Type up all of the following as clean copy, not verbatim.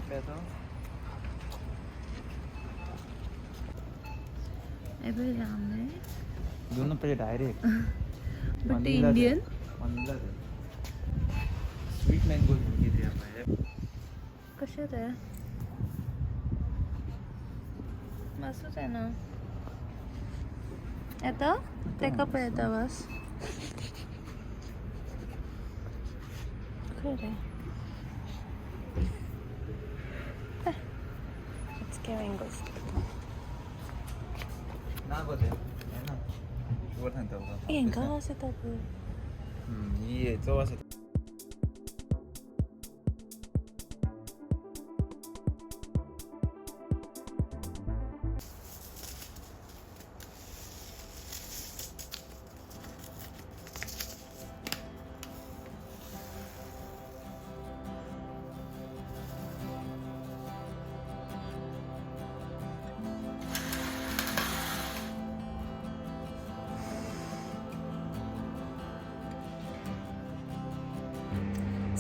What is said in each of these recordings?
빼서 every ramen. दोनों पे direct But the Indian. Vanilla they sweet mango किती आहे कशात आहे? मस्तच आहे ना. येतं ते का पळतं बस. खरं It's giving us. ना बोले है ना वर सांगता बघा 얘가 왔었다고. 이게 좋아서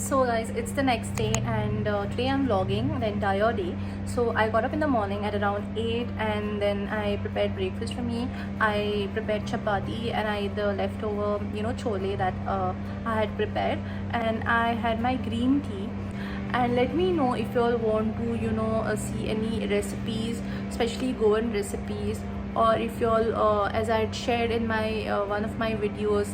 So guys, it's the next day and today I'm vlogging the entire day. So I got up in the morning at around 8 and then I prepared breakfast for me. I prepared chapati and I ate the leftover chole that I had prepared, and I had my green tea. And let me know if you all want to see any recipes, especially Goan recipes, or if you all as I had shared in my one of my videos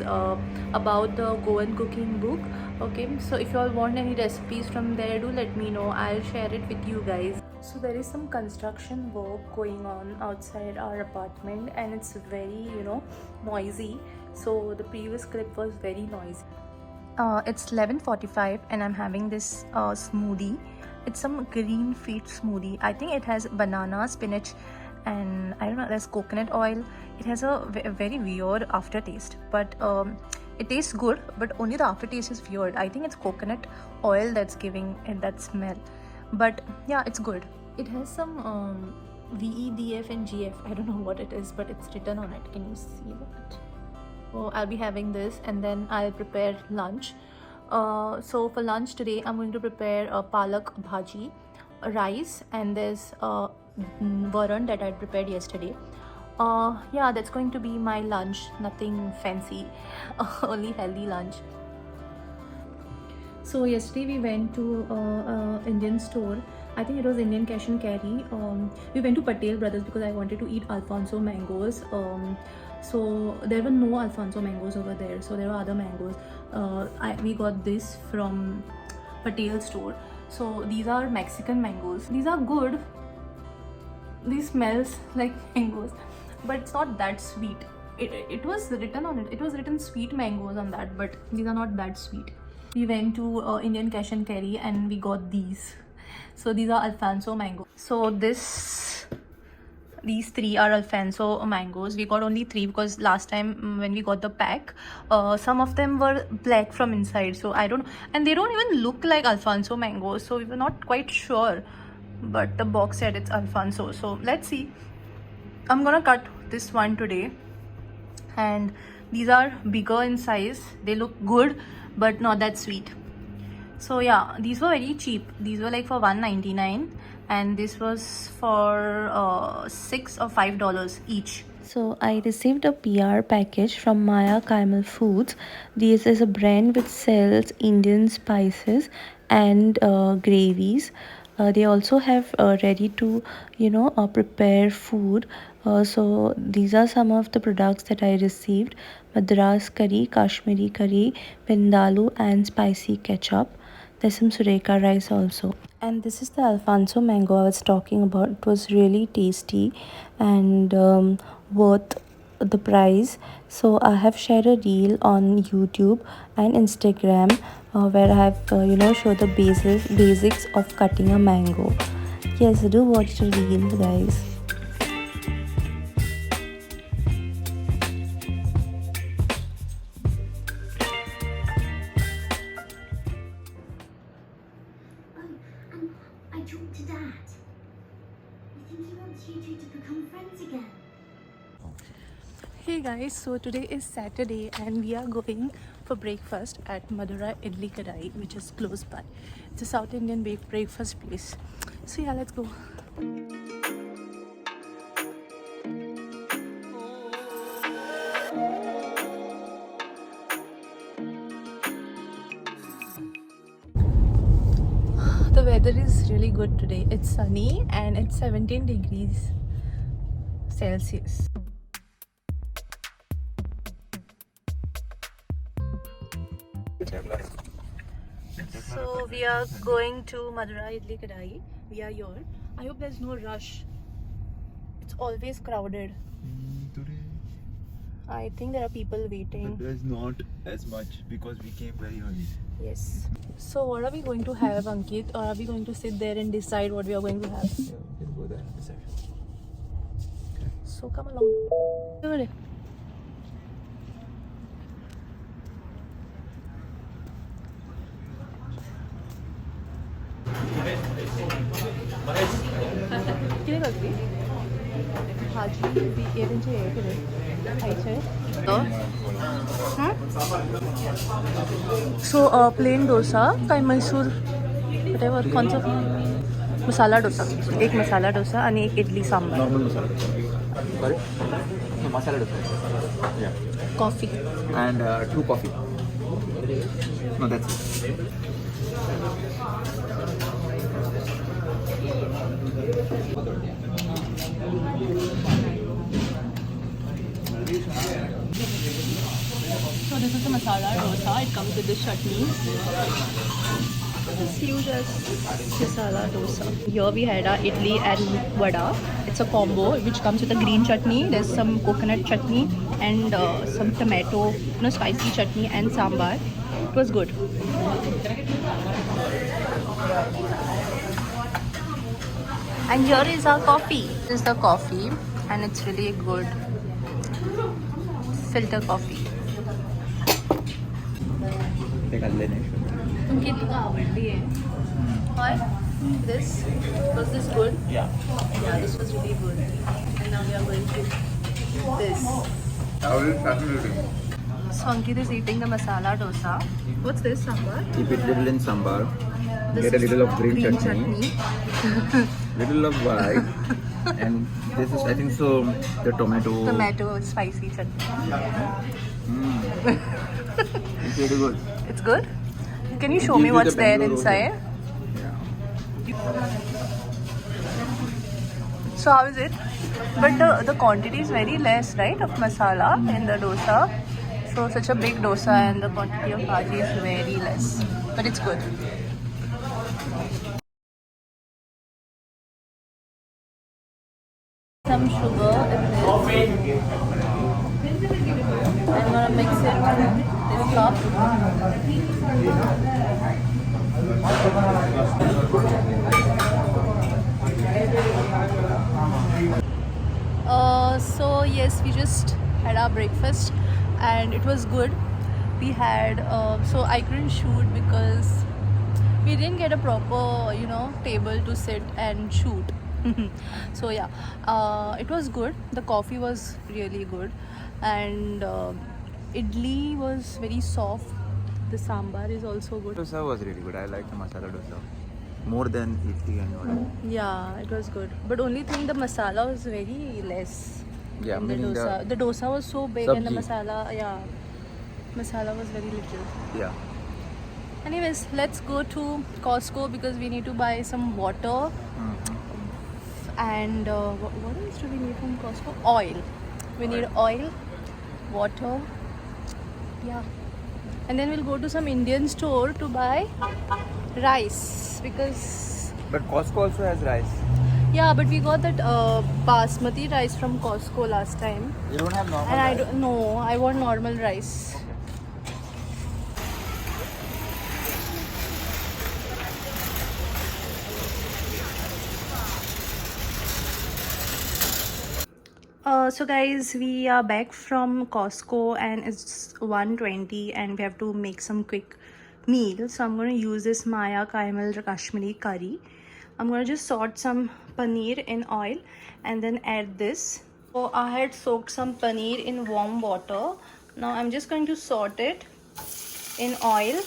about the Goan cooking book. Okay, so if you all want any recipes from there, do let me know. I'll share it with you guys. So there is some construction work going on outside our apartment and it's very noisy. So the previous clip was very noisy. It's 11:45 and I'm having this smoothie. It's some green feed smoothie. I think it has banana, spinach, and I don't know, there's coconut oil. It has a very weird aftertaste, but it tastes good, but only the aftertaste is weird. I think it's coconut oil that's giving it that smell, but yeah, it's good. It has some VEDF and GF. I don't know what it is, but it's written on it. Can you see that? So I'll be having this and then I'll prepare lunch. So for lunch today, I'm going to prepare a palak bhaji, rice, and there's varan that I prepared yesterday. Yeah, that's going to be my lunch. Nothing fancy, only healthy lunch. So yesterday we went to Indian store. I think it was Indian Cash and Carry. We went to Patel Brothers because I wanted to eat Alphonso mangoes. So there were no Alphonso mangoes over there. So there were other mangoes. We got this from Patel store. So these are Mexican mangoes. These are good. These smells like mangoes, but it's not that sweet. It was written on it. It was written sweet mangoes on that, but these are not that sweet. We went to Indian Cash and Carry and we got these. So these are Alphonso mangoes. So these three are Alphonso mangoes. We got only three because last time when we got the pack, some of them were black from inside. So I don't, and they don't even look like Alphonso mangoes. So we were not quite sure, but the box said it's Alphonso. So let's see. I'm gonna cut this one today, and these are bigger in size. They look good, but not that sweet. So yeah, these were very cheap. These were like for $1.99 and this was for $6 or $5 each. So I received a PR package from Maya Kaimal Foods. This is a brand which sells Indian spices and gravies. They also have ready to prepare food. So these are some of the products that I received: Madras curry, Kashmiri curry, Vindaloo, and spicy ketchup. There's some sureka rice also. And this is the Alphonso mango I was talking about. It was really tasty and worth the price. So I have shared a reel on YouTube and Instagram where I have showed the basics of cutting a mango. Yes, do watch the reel, guys. I talked to Dad. I think he wants you two to become friends again. Hey guys, so today is Saturday and we are going for breakfast at Madura Idli Kadai, which is close by. It's a South Indian breakfast place. So yeah, let's go. The weather is really good today. It's sunny and it's 17 degrees Celsius. So we are going to Madurai Idli Kadai. We are here. I hope there's no rush. It's always crowded. Today, I think there are people waiting. there's not as much because we came very early. Yes. So what are we going to have, Ankit? Or are we going to sit there and decide what we are going to have? Yeah, we can go there and decide. So come along. Good. किती करते भाजी एरंची आहे किती खायचं आहे so plane dosa काय Mysore whatever कोणचं मसाला डोसा एक मसाला डोसा आणि एक idli sambar Normal masala dosa. Sorry? No, masala dosa. Yeah. Coffee And 2 coffee. No, that's it. So this is the masala dosa. It comes with this chutney. It's huge as masala dosa. Here we had our idli and vada. It's a combo which comes with a green chutney. There's some coconut chutney and some tomato, spicy chutney and sambar. It was good. And here is our coffee. This is the coffee and it's really good. Filter coffee. ते खाल्ले नाही. तुमची ती का आवडली आहे Or this was this good? Yeah. Yeah, this was really good. And now we are going to this. That was fascinating. So Ankit is eating the masala dosa. What's this, sambar? Keep it little in sambar. This Get a is little of green chutney. chutney. Little of white. And this is, I think so, the tomato. Tomato spicy chutney. It's really good. It's good? Can you show gives me you what's the there Bangalore inside? Yeah. So how is it? But the quantity is very less, right, of masala in the dosa. So such a big dosa and the quantity of bhaji is very less. But it's good. Some sugar in this. I'm gonna mix it in this cup. So yes, we just had our breakfast and it was good. We had so I couldn't shoot because we didn't get a proper table to sit and shoot. So yeah, it was good. The coffee was really good and idli was very soft. The sambar is also good. Dosa was really good. I like the masala dosa more than idli and vada. Yeah, it was good. But only thing, the masala was very less. Yeah, in the meaning dosa. The dosa was so big and the Sabji. masala was very little. Yeah. Anyways, let's go to Costco because we need to buy some water. And what else do we need from Costco? Oil. We need oil, water. Yeah. And then we'll go to some Indian store to buy rice because But Costco also has rice. yeah, but we got that basmati rice from Costco last time. You don't have normal And I rice? don't know, I want normal rice. So guys, we are back from Costco and it's 1:20 and we have to make some quick meal. So I'm going to use this Maya Kaimal Kashmiri curry. I'm going to just salt some paneer in oil and then add this. So I had soaked some paneer in warm water. Now I'm just going to saute it in oil.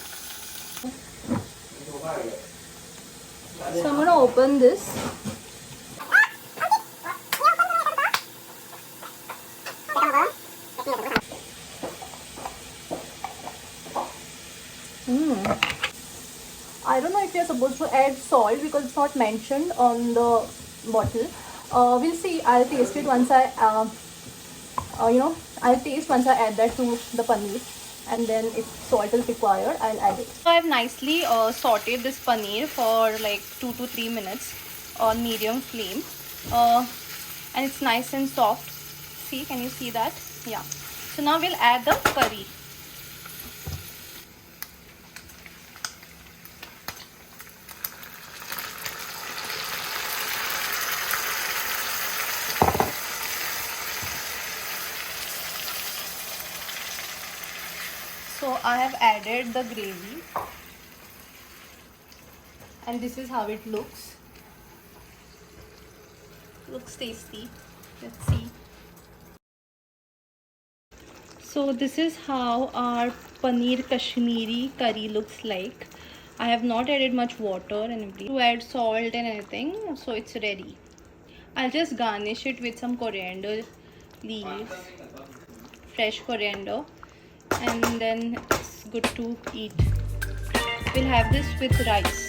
So I'm gonna open this. I don't know if you're supposed to add salt because it's not mentioned on the bottle. We'll see. I'll taste it once I'll taste once I add that to the paneer, and then if salt is required, I'll add it. So I've nicely sauteed this paneer for like 2 to 3 minutes on medium flame, and it's nice and soft. See, can you see that? Yeah. So now we'll add the curry. So I have added the gravy, and this is how it looks. Looks tasty. Let's see. So this is how our paneer Kashmiri curry looks like. I have not added much water and everything to add salt and anything, so it's ready. I'll just garnish it with some coriander leaves, fresh coriander, and then it's good to eat. We'll have this with rice.